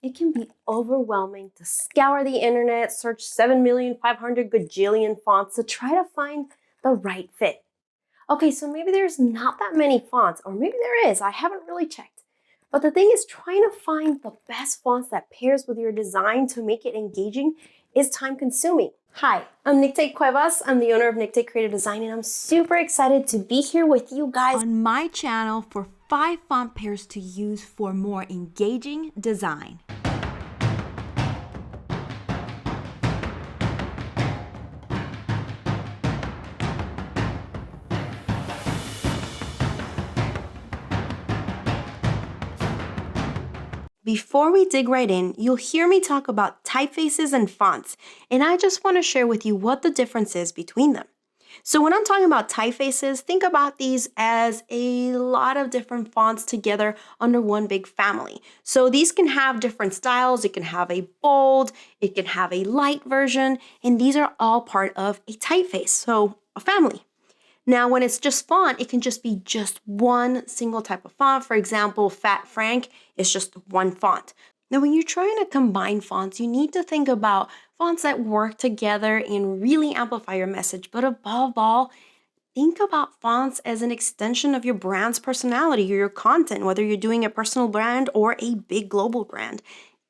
It can be overwhelming to scour the internet, search 7,500,000 gajillion fonts to try to find the right fit. Okay, so maybe there's not that many fonts, or maybe there is, I haven't really checked. But the thing is, trying to find the best fonts that pairs with your design to make it engaging is time consuming. Hi, I'm Nicte Cuevas. I'm the owner of Nicte Creative Design, and I'm super excited to be here with you guys on my channel for 5 font pairs to use for more engaging design. Before we dig right in, you'll hear me talk about typefaces and fonts, and I just want to share with you what the difference is between them. So when I'm talking about typefaces, think about these as a lot of different fonts together under one big family. So these can have different styles. It can have a bold, it can have a light version, and these are all part of a typeface, so a family. Now, when it's just font, it can just be just one single type of font. For example, Fat Frank is just one font. Now, when you're trying to combine fonts, you need to think about fonts that work together and really amplify your message. But above all, think about fonts as an extension of your brand's personality or your content, whether you're doing a personal brand or a big global brand.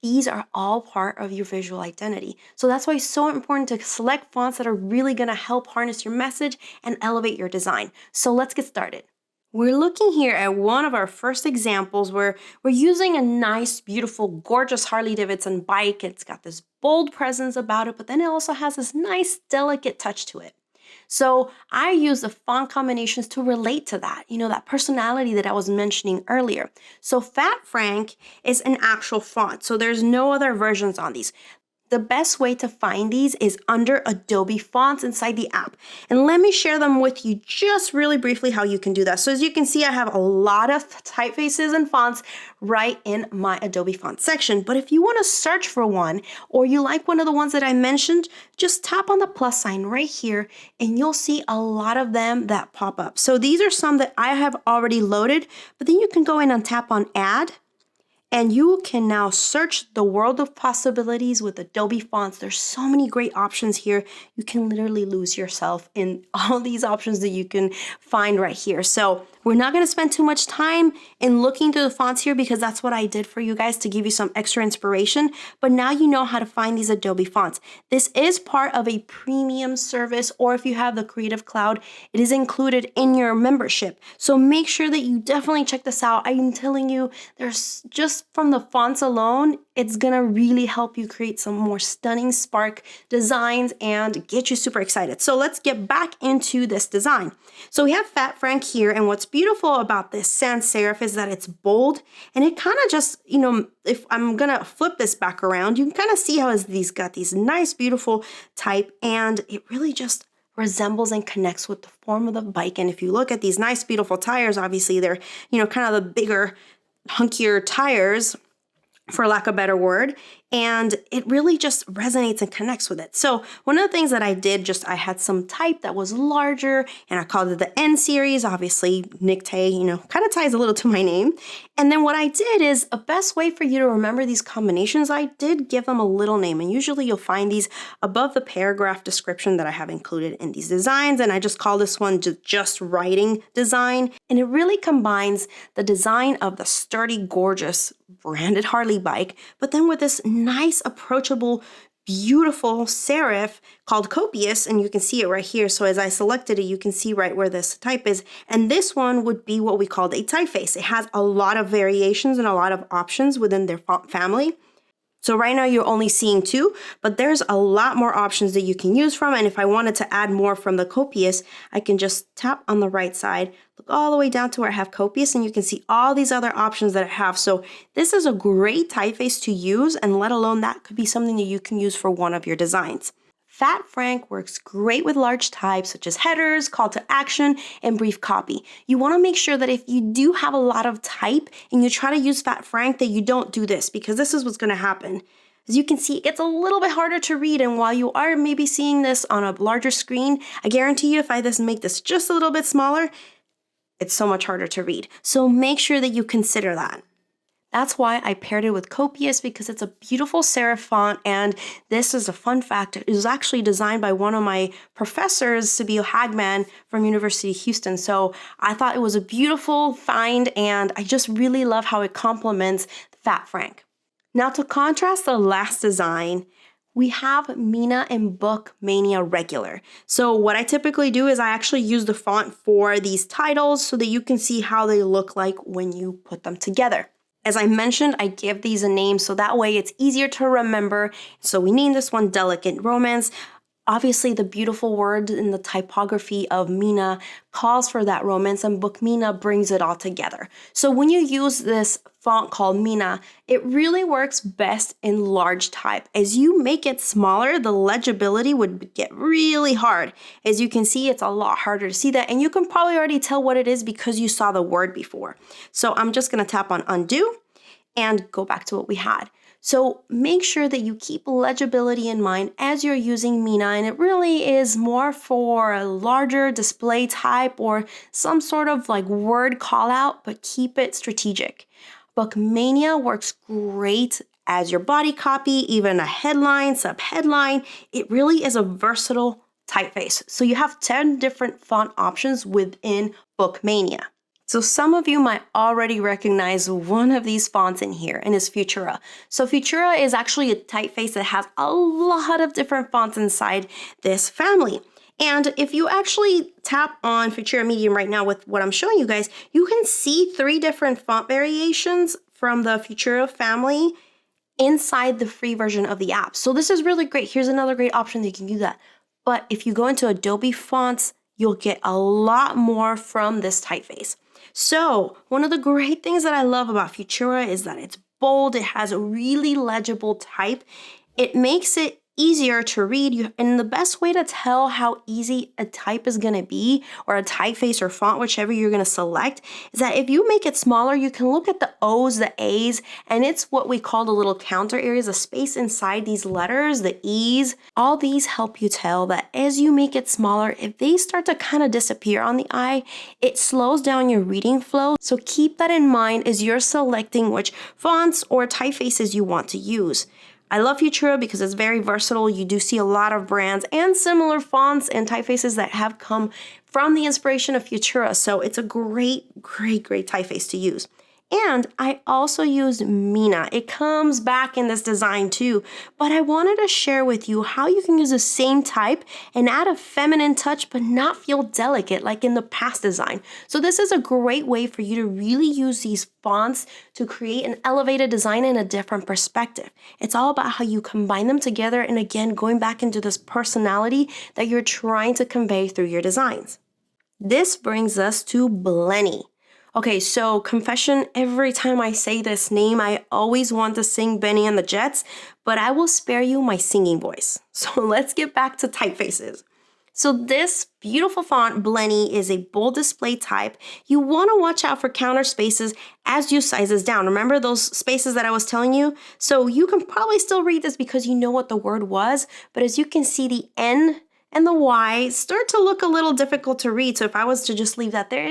These are all part of your visual identity. So that's why it's so important to select fonts that are really going to help harness your message and elevate your design. So let's get started. We're looking here at one of our first examples where we're using a nice, beautiful, gorgeous Harley-Davidson bike. It's got this bold presence about it, but then it also has this nice, delicate touch to it. So I use the font combinations to relate to that, that personality that I was mentioning earlier. So Fat Frank is an actual font, so there's no other versions on these. The best way to find these is under Adobe Fonts inside the app. And let me share them with you just really briefly how you can do that. So as you can see, I have a lot of typefaces and fonts right in my Adobe Fonts section. But if you want to search for one, or you like one of the ones that I mentioned, just tap on the plus sign right here and you'll see a lot of them that pop up. So these are some that I have already loaded, but then you can go in and tap on Add. And you can now search the world of possibilities with Adobe Fonts. There's so many great options here. You can literally lose yourself in all these options that you can find right here. So we're not going to spend too much time in looking through the fonts here because that's what I did for you guys to give you some extra inspiration. But now you know how to find these Adobe Fonts. This is part of a premium service, or if you have the Creative Cloud, it is included in your membership. So make sure that you definitely check this out. I'm telling you, there's just from the fonts alone, it's gonna really help you create some more stunning Spark designs and get you super excited. So let's get back into this design. So we have Fat Frank here, and what's beautiful about this sans serif is that it's bold, and it kind of just, if I'm gonna flip this back around, you can kind of see how these got these nice, beautiful type, and it really just resembles and connects with the form of the bike. And if you look at these nice, beautiful tires, obviously they're, kind of the bigger, hunkier tires, for lack of a better word, and it really just resonates and connects with it. So one of the things that I did, I had some type that was larger, and I called it the N series. Obviously, Nicte, kind of ties a little to my name. And then what I did is a best way for you to remember these combinations, I did give them a little name, and usually you'll find these above the paragraph description that I have included in these designs, and I just call this one just writing design, and it really combines the design of the sturdy, gorgeous branded Harley bike, but then with this nice, approachable, beautiful serif called Copious, and you can see it right here. So as I selected it, you can see right where this type is, and this one would be what we called a typeface. It has a lot of variations and a lot of options within their font family. So right now you're only seeing 2, but there's a lot more options that you can use from. And if I wanted to add more from the Copious, I can just tap on the right side, look all the way down to where I have Copious, and you can see all these other options that I have. So this is a great typeface to use, and let alone that could be something that you can use for one of your designs. Fat Frank works great with large types such as headers, call to action, and brief copy. You want to make sure that if you do have a lot of type and you try to use Fat Frank, that you don't do this, because this is what's going to happen. As you can see, it's a little bit harder to read, and while you are maybe seeing this on a larger screen, I guarantee you if I make this just a little bit smaller, it's so much harder to read. So make sure that you consider that. That's why I paired it with Copious, because it's a beautiful serif font. And this is a fun fact. It was actually designed by one of my professors, Sabio Hagman from University of Houston. So I thought it was a beautiful find, and I just really love how it complements Fat Frank. Now, to contrast the last design, we have Mina and BookMania Regular. So what I typically do is I actually use the font for these titles so that you can see how they look like when you put them together. As I mentioned, I give these a name so that way it's easier to remember. So we named this one Delicate Romance. Obviously, the beautiful word in the typography of Mina calls for that romance, and BookMania brings it all together. So when you use this font called Mina, it really works best in large type. As you make it smaller, the legibility would get really hard. As you can see, it's a lot harder to see that, and you can probably already tell what it is because you saw the word before. So I'm just going to tap on undo and go back to what we had. So make sure that you keep legibility in mind as you're using Mina, and it really is more for a larger display type or some sort of like word call out, but keep it strategic. BookMania works great as your body copy, even a headline, subheadline. It really is a versatile typeface. So you have 10 different font options within BookMania. So some of you might already recognize one of these fonts in here, and it's Futura. So Futura is actually a typeface that has a lot of different fonts inside this family. And if you actually tap on Futura Medium right now with what I'm showing you guys, you can see 3 different font variations from the Futura family inside the free version of the app. So this is really great. Here's another great option that you can do that. But if you go into Adobe Fonts, you'll get a lot more from this typeface. So one of the great things that I love about Futura is that it's bold. It has a really legible type. It makes it easier to read. And the best way to tell how easy a type is going to be, or a typeface or font, whichever you're going to select, is that if you make it smaller, you can look at the O's, the A's, and it's what we call the little counter areas, the space inside these letters, the E's. All these help you tell that as you make it smaller, if they start to kind of disappear on the eye, it slows down your reading flow. So keep that in mind as you're selecting which fonts or typefaces you want to use. I love Futura because it's very versatile. You do see a lot of brands and similar fonts and typefaces that have come from the inspiration of Futura. So it's a great typeface to use. And I also used Mina. It comes back in this design too, but I wanted to share with you how you can use the same type and add a feminine touch but not feel delicate like in the past design. So this is a great way for you to really use these fonts to create an elevated design in a different perspective. It's all about how you combine them together, and again, going back into this personality that you're trying to convey through your designs. This brings us to Blenny. Okay, so confession, every time I say this name, I always want to sing Benny and the Jets, but I will spare you my singing voice. So let's get back to typefaces. So this beautiful font, Blenny, is a bold display type. You want to watch out for counter spaces as you size this down. Remember those spaces that I was telling you? So you can probably still read this because you know what the word was, but as you can see, the N and the Y start to look a little difficult to read. So if I was to just leave that there,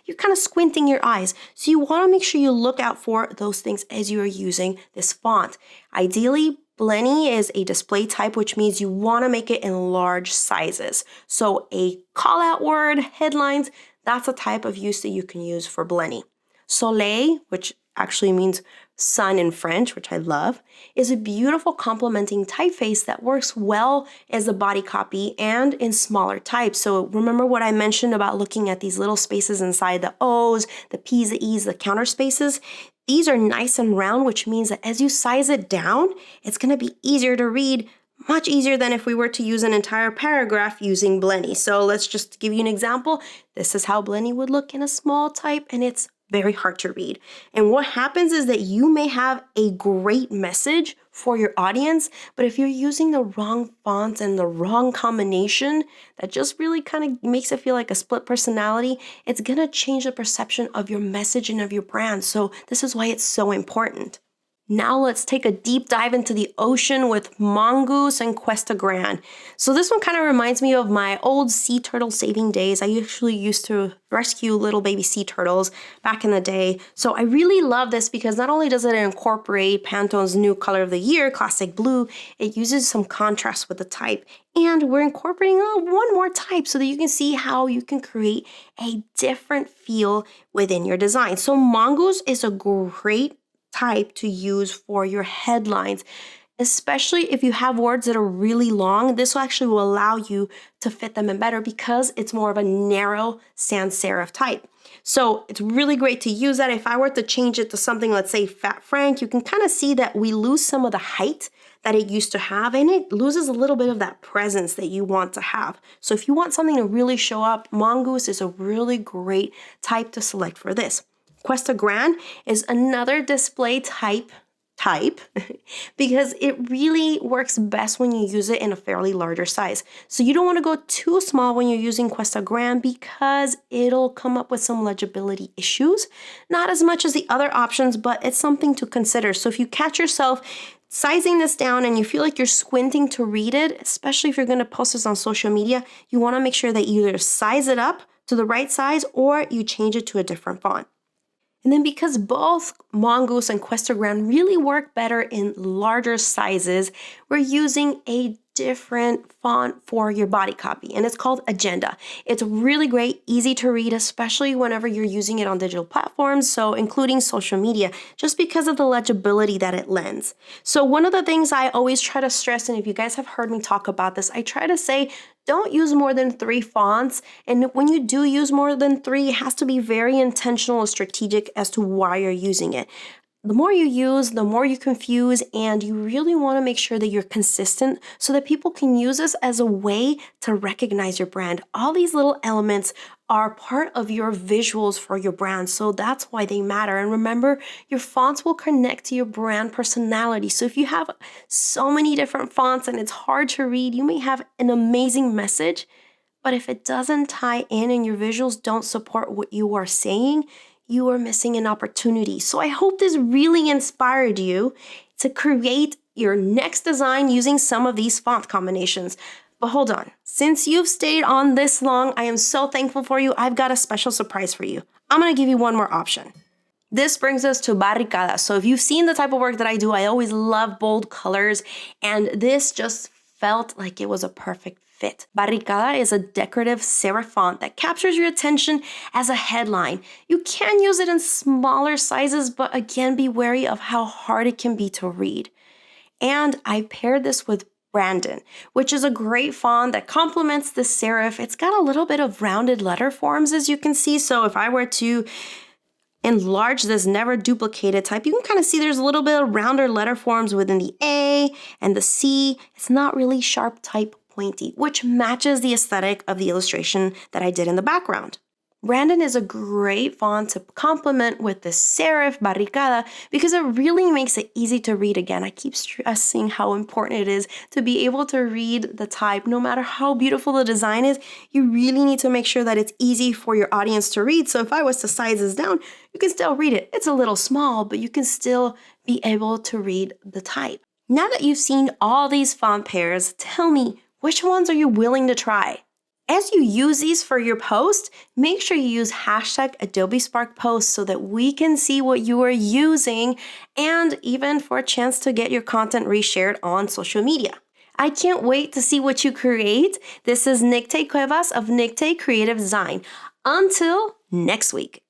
you're kind of squinting your eyes. So you want to make sure you look out for those things as you are using this font. Ideally, Blenny is a display type, which means you want to make it in large sizes. So a call out word, headlines, that's a type of use that you can use for Blenny. Soleil, which actually means sun in French, which I love, is a beautiful complementing typeface that works well as a body copy and in smaller types. So remember what I mentioned about looking at these little spaces inside the O's, the P's, the E's, the counter spaces. These are nice and round, which means that as you size it down, it's going to be easier to read, much easier than if we were to use an entire paragraph using Blenny. So let's just give you an example. This is how Blenny would look in a small type, and it's very hard to read. And what happens is that you may have a great message for your audience, but if you're using the wrong fonts and the wrong combination that just really kind of makes it feel like a split personality, it's going to change the perception of your message and of your brand. So this is why it's so important. Now let's take a deep dive into the ocean with Mongoose and Cuesta Gran. So this one kind of reminds me of my old sea turtle saving days. I usually used to rescue little baby sea turtles back in the day. So I really love this because not only does it incorporate Pantone's new color of the year, classic blue, it uses some contrast with the type. And we're incorporating one more type so that you can see how you can create a different feel within your design. So Mongoose is a great type to use for your headlines, especially if you have words that are really long. This will actually allow you to fit them in better because it's more of a narrow sans serif type. So it's really great to use that. If I were to change it to something, let's say Fat Frank, you can kind of see that we lose some of the height that it used to have, and it loses a little bit of that presence that you want to have. So if you want something to really show up, Mongoose is a really great type to select for this. Cuesta Gran is another display type because it really works best when you use it in a fairly larger size. So you don't want to go too small when you're using Cuesta Gran because it'll come up with some legibility issues. Not as much as the other options, but it's something to consider. So if you catch yourself sizing this down and you feel like you're squinting to read it, especially if you're going to post this on social media, you want to make sure that you either size it up to the right size or you change it to a different font. And then because both Mongoose and Cuesta Gran really work better in larger sizes, we're using a different font for your body copy, and it's called Agenda. It's really great, easy to read, especially whenever you're using it on digital platforms, so including social media, just because of the legibility that it lends. So one of the things I always try to stress, and if you guys have heard me talk about this, I try to say, don't use more than 3 fonts. And when you do use more than 3, it has to be very intentional and strategic as to why you're using it. The more you use, the more you confuse, and you really want to make sure that you're consistent so that people can use this as a way to recognize your brand. All these little elements are part of your visuals for your brand, so that's why they matter. And remember, your fonts will connect to your brand personality. So if you have so many different fonts and it's hard to read, you may have an amazing message, but if it doesn't tie in and your visuals don't support what you are saying, you are missing an opportunity. So I hope this really inspired you to create your next design using some of these font combinations. But hold on, since you've stayed on this long, I am so thankful for you. I've got a special surprise for you. I'm gonna give you one more option. This brings us to barricada. So if you've seen the type of work that I do, I always love bold colors, and this just felt like it was a perfect fit. Barricada is a decorative serif font that captures your attention as a headline. You can use it in smaller sizes, but again, be wary of how hard it can be to read. And I paired this with Brandon, which is a great font that complements the serif. It's got a little bit of rounded letter forms, as you can see. So if I were to enlarge this never duplicated type, you can kind of see there's a little bit of rounder letter forms within the A and the C. It's not really sharp type pointy, which matches the aesthetic of the illustration that I did in the background. Brandon is a great font to complement with the serif barricada because it really makes it easy to read. Again, I keep stressing how important it is to be able to read the type. No matter how beautiful the design is, you really need to make sure that it's easy for your audience to read. So if I was to size this down, you can still read it. It's a little small, but you can still be able to read the type. Now that you've seen all these font pairs, tell me, which ones are you willing to try? As you use these for your post, make sure you use hashtag Adobe Spark post so that we can see what you are using and even for a chance to get your content reshared on social media. I can't wait to see what you create. This is Nicte Cuevas of Nicte Creative Design. Until next week.